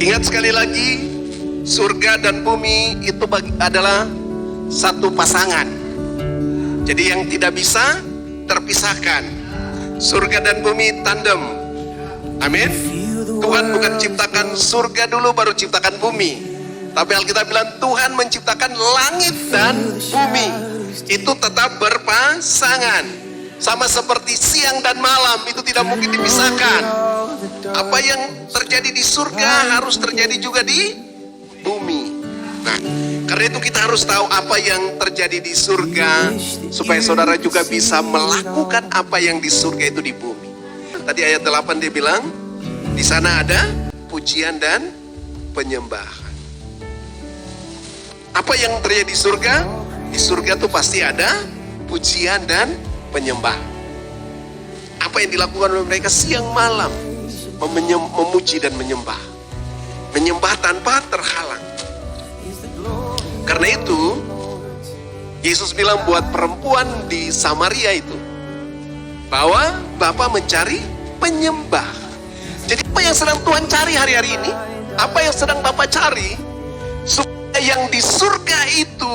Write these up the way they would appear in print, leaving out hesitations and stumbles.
Ingat sekali lagi, surga dan bumi itu adalah satu pasangan. Jadi yang tidak bisa terpisahkan. Surga dan bumi tandem. Amin. Tuhan bukan ciptakan surga dulu baru ciptakan bumi. Tapi Alkitab bilang Tuhan menciptakan langit dan bumi. Itu tetap berpasangan. Sama seperti siang dan malam, itu tidak mungkin dipisahkan. Apa yang terjadi di surga harus terjadi juga di bumi. Nah, karena itu kita harus tahu apa yang terjadi di surga, supaya saudara juga bisa melakukan apa yang di surga itu di bumi. Tadi ayat 8 dia bilang, di sana ada pujian dan penyembahan. Apa yang terjadi di surga? Di surga tuh pasti ada pujian dan penyembah. Apa yang dilakukan oleh mereka siang malam, memuji dan menyembah. Menyembah tanpa terhalang. Karena itu Yesus bilang buat perempuan di Samaria itu, bahwa Bapa mencari penyembah. Jadi apa yang sedang Tuhan cari hari-hari ini? Apa yang sedang Bapa cari? Supaya yang di surga itu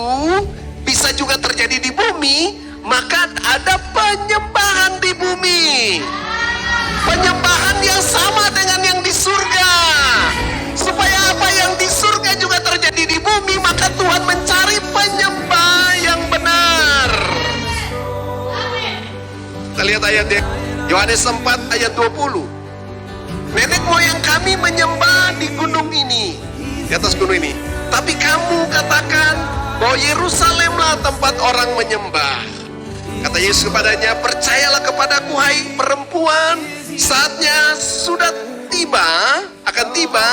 bisa juga terjadi di bumi. Maka ada penyembahan di bumi. Penyembahan yang sama dengan yang di surga. Supaya apa yang di surga juga terjadi di bumi, maka Tuhan mencari penyembah yang benar. Kita lihat ayatnya, Yohanes 4 ayat 20. Nenek moyang kami menyembah di gunung ini, di atas gunung ini. Tapi kamu katakan bahwa Yerusalemlah tempat orang menyembah. Kata Yesus kepadanya, percayalah kepadaku hai perempuan, saatnya sudah akan tiba,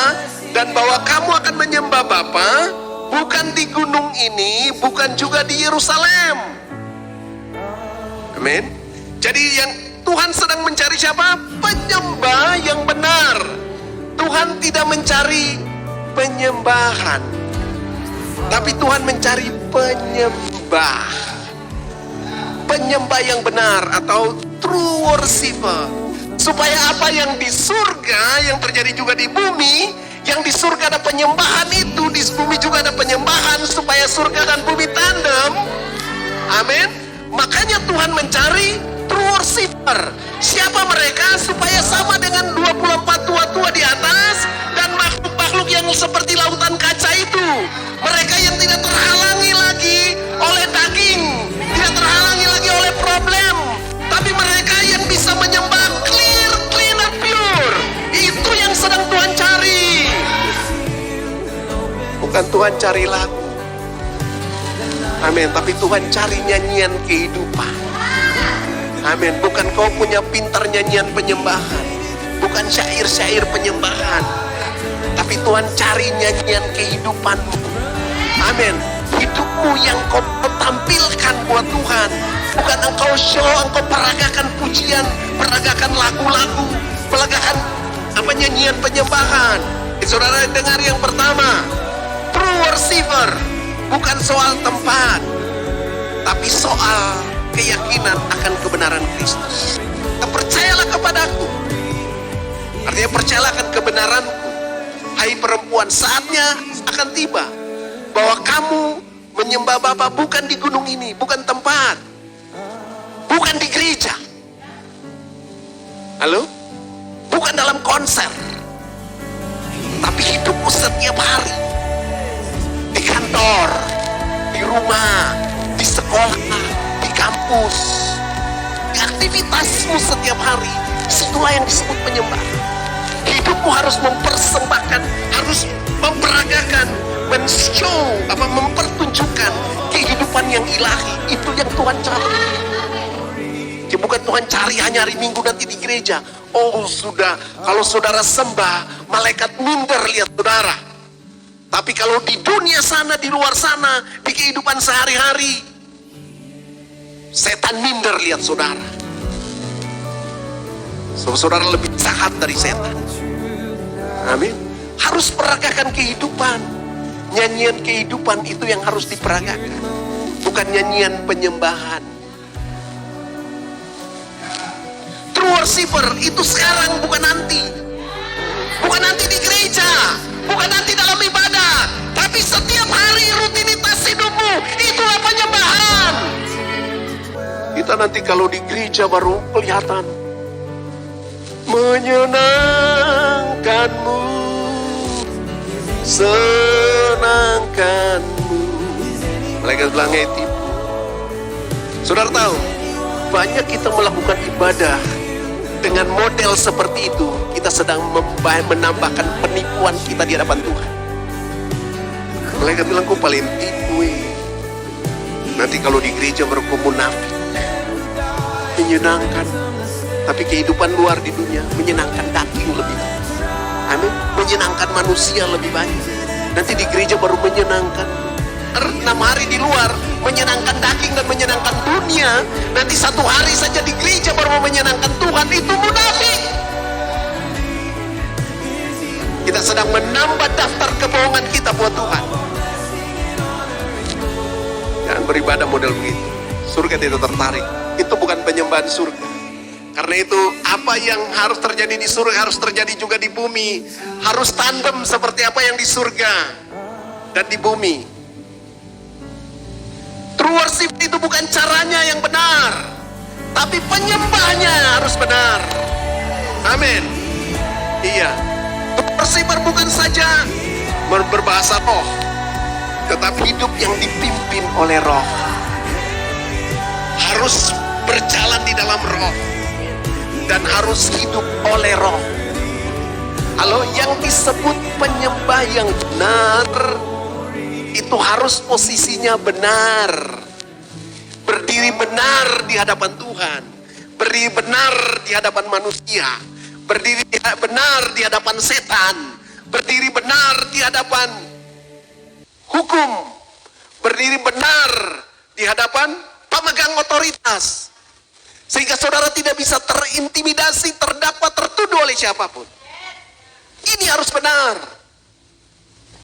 dan bahwa kamu akan menyembah Bapa, bukan di gunung ini, bukan juga di Yerusalem. Amin. Jadi yang Tuhan sedang mencari siapa? Penyembah yang benar. Tuhan tidak mencari penyembahan, tapi Tuhan mencari penyembah. Penyembah yang benar atau true worshiper. Supaya apa yang di surga yang terjadi juga di bumi. Yang di surga ada penyembahan itu, di bumi juga ada penyembahan, supaya surga dan bumi tandem. Amin. Makanya Tuhan mencari true worshiper. Siapa mereka? Supaya sama dengan 24 tua-tua di atas dan makhluk-makhluk yang seperti lautan kaca itu. Mereka yang tidak terhalangi lagi oleh daging, tidak terhalangi lagi oleh problem, tapi mereka yang bisa menyembah clear and pure. Itu yang sedang Tuhan cari. Bukan Tuhan cari lagu, amin, tapi Tuhan cari nyanyian kehidupan. Amin. Bukan kau punya pintar nyanyian penyembahan, bukan syair-syair penyembahan, tapi Tuhan cari nyanyian kehidupanmu. Amin. Hidupmu yang kau tampilkan buat Tuhan, bukan engkau show, engkau peragakan pujian, peragakan lagu-lagu, peragakan nyanyian penyembahan. Saudara dengar yang pertama, true worshiper bukan soal tempat, tapi soal keyakinan akan kebenaran Kristus. Percayalah kepadaku, artinya percayalah akan kebenaranku. Hai perempuan, saatnya akan tiba bahwa kamu menyembah Bapa bukan di gunung ini, bukan tempat, bukan di gereja. Halo? Bukan dalam konser, tapi hidupmu setiap hari. Di kantor, di rumah, di sekolah, di kampus, di aktivitasmu setiap hari. Itulah yang disebut penyembahan. Hidupmu harus mempersembahkan, harus memperagakan, mempertunjukkan kehidupan yang ilahi. Itu yang Tuhan cari. Ya, bukan Tuhan cari hanya hari Minggu nanti di gereja. Oh sudah, kalau saudara sembah, malaikat minder lihat saudara. Tapi kalau di dunia sana, di luar sana, di kehidupan sehari-hari, setan minder lihat saudara. Saudara lebih jahat dari setan. Amin. Harus peragakan kehidupan. Nyanyian kehidupan itu yang harus diperagakan, bukan nyanyian penyembahan. True worshiper itu sekarang, bukan nanti. Bukan nanti di gereja, saudara nanti kalau di gereja baru kelihatan menyenangkanmu, senangkanmu. Malaikat bilangnya tipu. Saudara tahu, banyak kita melakukan ibadah dengan model seperti itu, kita sedang menambahkan penipuan kita di hadapan Tuhan. Malaikat bilang, kok paling tipu. Nanti kalau di gereja berkomunafik, menyenangkan, tapi kehidupan luar di dunia menyenangkan daging lebih banyak. Amin. Menyenangkan manusia lebih banyak. Nanti di gereja baru menyenangkan. 6 hari di luar menyenangkan daging dan menyenangkan dunia. Nanti 1 hari saja di gereja baru menyenangkan Tuhan. Itu munafik. Kita sedang menambah daftar kebohongan kita buat Tuhan. Jangan beribadah model begitu. Surga tidak tertarik. Itu bukan penyembahan surga. Karena itu apa yang harus terjadi di surga harus terjadi juga di bumi. Harus tandem seperti apa yang di surga dan di bumi. True worship itu bukan caranya yang benar, tapi penyembahnya harus benar. Amin. Iya. True worship bukan saja berbahasa roh, tetapi hidup yang dipimpin oleh roh. Harus berjalan di dalam roh dan harus hidup oleh roh. Kalau yang disebut penyembah yang benar, itu harus posisinya benar. Berdiri benar di hadapan Tuhan, berdiri benar di hadapan manusia, berdiri benar di hadapan setan, berdiri benar di hadapan hukum, berdiri benar di hadapan pemegang otoritas, sehingga saudara tidak bisa terintimidasi, terdakwa, tertuduh oleh siapapun. Ini harus benar.